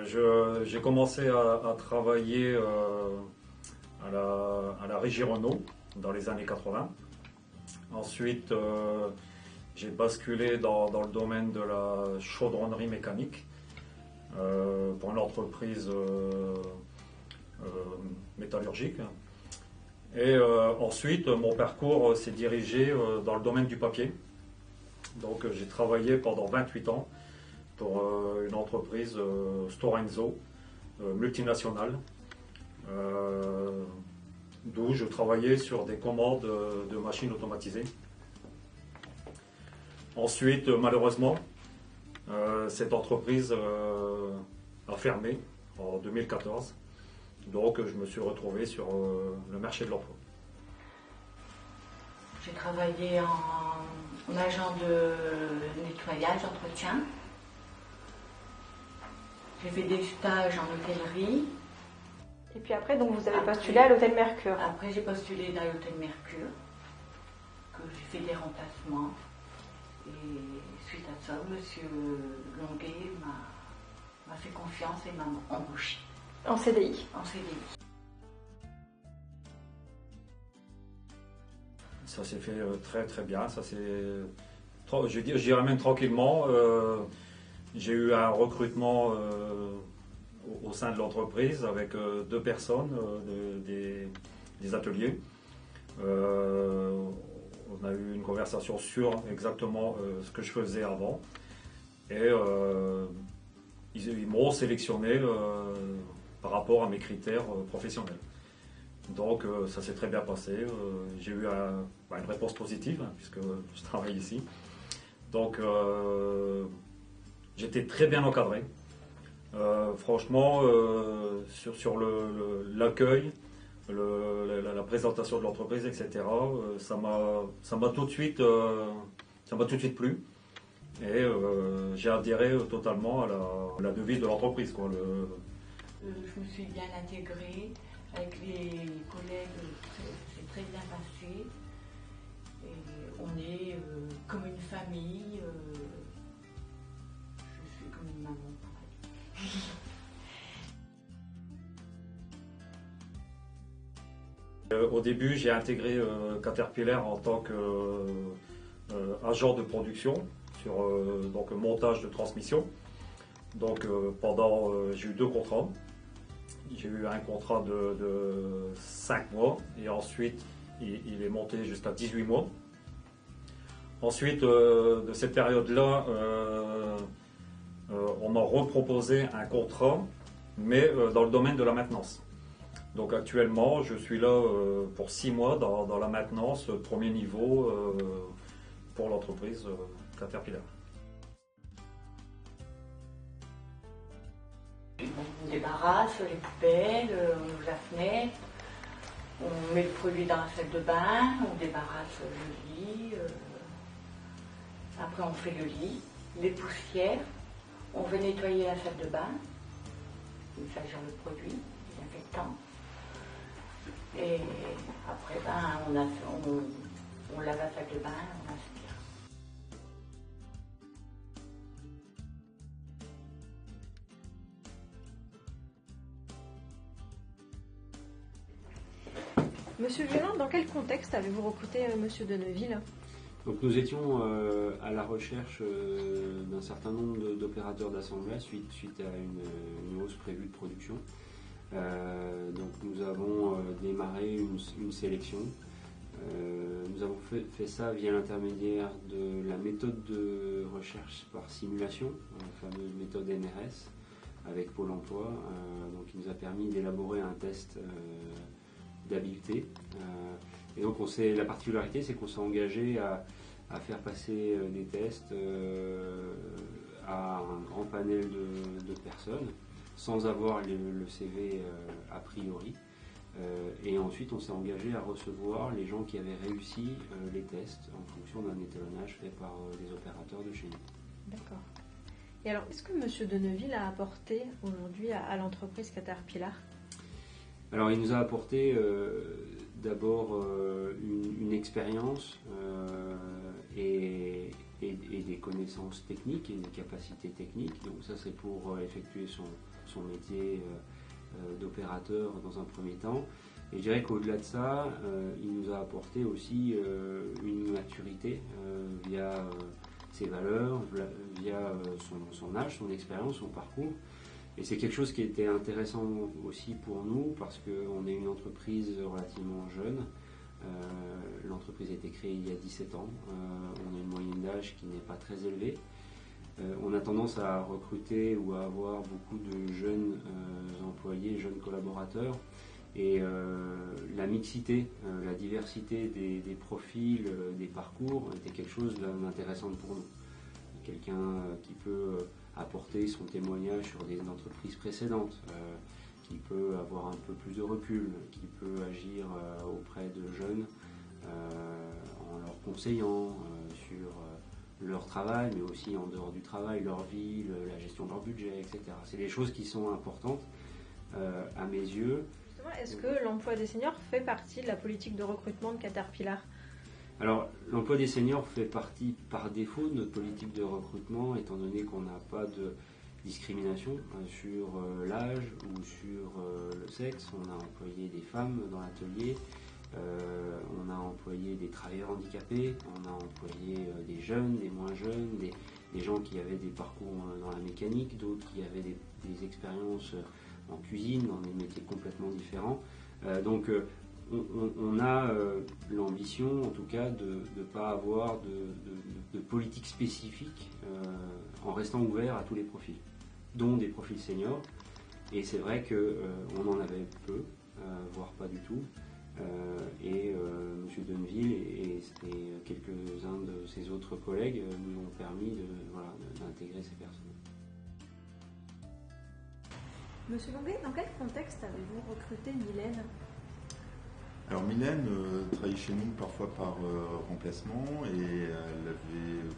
J'ai commencé à travailler à la Régie Renault dans les années 80. Ensuite, j'ai basculé dans le domaine de la chaudronnerie mécanique pour une entreprise métallurgique. Et ensuite, mon parcours s'est dirigé dans le domaine du papier. Donc, j'ai travaillé pendant 28 ans pour une entreprise Stora Enso, multinationale, d'où je travaillais sur des commandes de machines automatisées. Ensuite, malheureusement, cette entreprise a fermé en 2014. Donc, je me suis retrouvé sur le marché de l'emploi. J'ai travaillé en agent de nettoyage, d'entretien. J'ai fait des stages en hôtellerie. Et puis après, donc vous avez postulé à l'hôtel Mercure. Après, j'ai postulé dans l'hôtel Mercure, que j'ai fait des remplacements. Et suite à ça, M. Longuet m'a fait confiance et m'a embauché. En CDI. En CDI. Ça s'est fait très très bien. Je dirais même tranquillement. J'ai eu un recrutement au sein de l'entreprise avec 2 personnes des ateliers. On a eu une conversation sur exactement ce que je faisais avant. Et ils m'ont sélectionné par rapport à mes critères professionnels. Donc ça s'est très bien passé. J'ai eu une réponse positive puisque je travaille ici. Donc j'étais très bien encadré. Franchement, sur l'accueil, la présentation de l'entreprise, etc., ça m'a tout de suite plu. Et j'ai adhéré totalement à la devise de l'entreprise. Je me suis bien intégrée avec les collègues, c'est très bien passé. Et on est comme une famille. Je suis comme une maman pour elle. Au début, j'ai intégré Caterpillar en tant qu'agent de production sur donc montage de transmission. Donc j'ai eu 2 contrats. J'ai eu un contrat de 5 mois et ensuite il est monté jusqu'à 18 mois. Ensuite de cette période-là, on m'a reproposé un contrat, mais dans le domaine de la maintenance. Donc actuellement, je suis là pour 6 mois dans la maintenance, premier niveau pour l'entreprise Caterpillar. On débarrasse les poubelles, on ouvre la fenêtre, on met le produit dans la salle de bain, on débarrasse le lit, après on fait le lit, les poussières, on veut nettoyer la salle de bain, ça gère le produit, désinfectant. Et après on lave la salle de bain, on aspire. Monsieur Violin, dans quel contexte avez-vous recruté Monsieur Deneville? Donc nous étions à la recherche d'un certain nombre d'opérateurs d'assemblage suite à une hausse prévue de production. Donc nous avons démarré une sélection. Nous avons fait ça via l'intermédiaire de la méthode de recherche par simulation, la fameuse méthode NRS, avec Pôle emploi, donc qui nous a permis d'élaborer un test d'habileté. Et donc la particularité, c'est qu'on s'est engagé à faire passer des tests à un grand panel de personnes, sans avoir le CV a priori. Et ensuite, on s'est engagé à recevoir les gens qui avaient réussi les tests en fonction d'un étalonnage fait par des opérateurs de chez nous. D'accord. Et alors, est-ce que M. Deneville a apporté aujourd'hui à l'entreprise Caterpillar? Alors, il nous a apporté d'abord une expérience et et des connaissances techniques et des capacités techniques. Donc ça c'est pour effectuer son métier d'opérateur dans un premier temps. Et je dirais qu'au-delà de ça, il nous a apporté aussi une maturité via ses valeurs, via son âge, son expérience, son parcours. Et c'est quelque chose qui était intéressant aussi pour nous parce qu'on est une entreprise relativement jeune. L'entreprise a été créée il y a 17 ans. On a une moyenne d'âge qui n'est pas très élevée. On a tendance à recruter ou à avoir beaucoup de jeunes employés, jeunes collaborateurs. Et la mixité, la diversité des profils, des parcours était quelque chose d'intéressant pour nous. Quelqu'un qui peut apporter son témoignage sur des entreprises précédentes, qui peut avoir un peu plus de recul, qui peut agir auprès de jeunes en leur conseillant sur leur travail, mais aussi en dehors du travail, leur vie, la gestion de leur budget, etc. C'est des choses qui sont importantes à mes yeux. Est-ce que l'emploi des seniors fait partie de la politique de recrutement de Caterpillar ? Alors, l'emploi des seniors fait partie par défaut de notre politique de recrutement, étant donné qu'on n'a pas de discrimination sur l'âge ou sur le sexe. On a employé des femmes dans l'atelier, on a employé des travailleurs handicapés, on a employé des jeunes, des moins jeunes, des gens qui avaient des parcours dans la mécanique, d'autres qui avaient des expériences en cuisine, dans des métiers complètement différents. Donc on a l'ambition, en tout cas, de ne pas avoir de politique spécifique en restant ouvert à tous les profils, dont des profils seniors. Et c'est vrai qu'on en avait peu, voire pas du tout. Et M. Denneville et quelques-uns de ses autres collègues nous ont permis d'intégrer ces personnes. Monsieur Longuet, dans quel contexte avez-vous recruté Mylène ? Alors Mylène travaillait chez nous parfois par remplacement et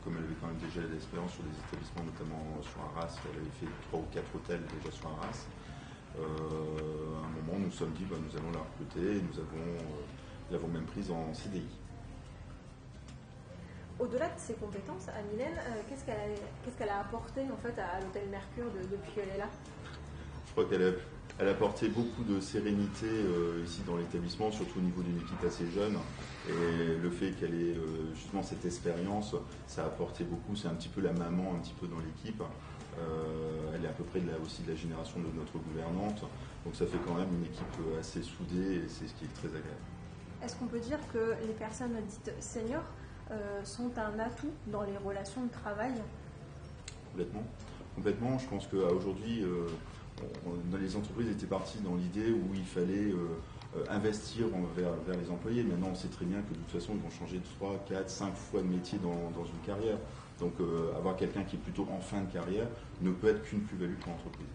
comme elle avait quand même déjà de l'expérience sur des établissements, notamment sur Arras, elle avait fait 3 ou 4 hôtels déjà sur Arras. À un moment, nous nous sommes dit nous allons la recruter et nous l'avons même prise en CDI. Au-delà de ses compétences, à Mylène, qu'est-ce qu'elle a apporté en fait à l'hôtel Mercure depuis qu'elle est là ? Je crois qu'elle a apporté beaucoup de sérénité ici dans l'établissement, surtout au niveau d'une équipe assez jeune. Et le fait qu'elle ait justement cette expérience, ça a apporté beaucoup. C'est un petit peu la maman, un petit peu dans l'équipe. Elle est à peu près aussi de la génération de notre gouvernante. Donc ça fait quand même une équipe assez soudée et c'est ce qui est très agréable. Est-ce qu'on peut dire que les personnes dites seniors sont un atout dans les relations de travail ? Complètement. Je pense qu'aujourd'hui, les entreprises étaient parties dans l'idée où il fallait investir vers les employés. Maintenant, on sait très bien que de toute façon, ils vont changer 3, 4, 5 fois de métier dans une carrière. Donc, avoir quelqu'un qui est plutôt en fin de carrière ne peut être qu'une plus-value pour l'entreprise.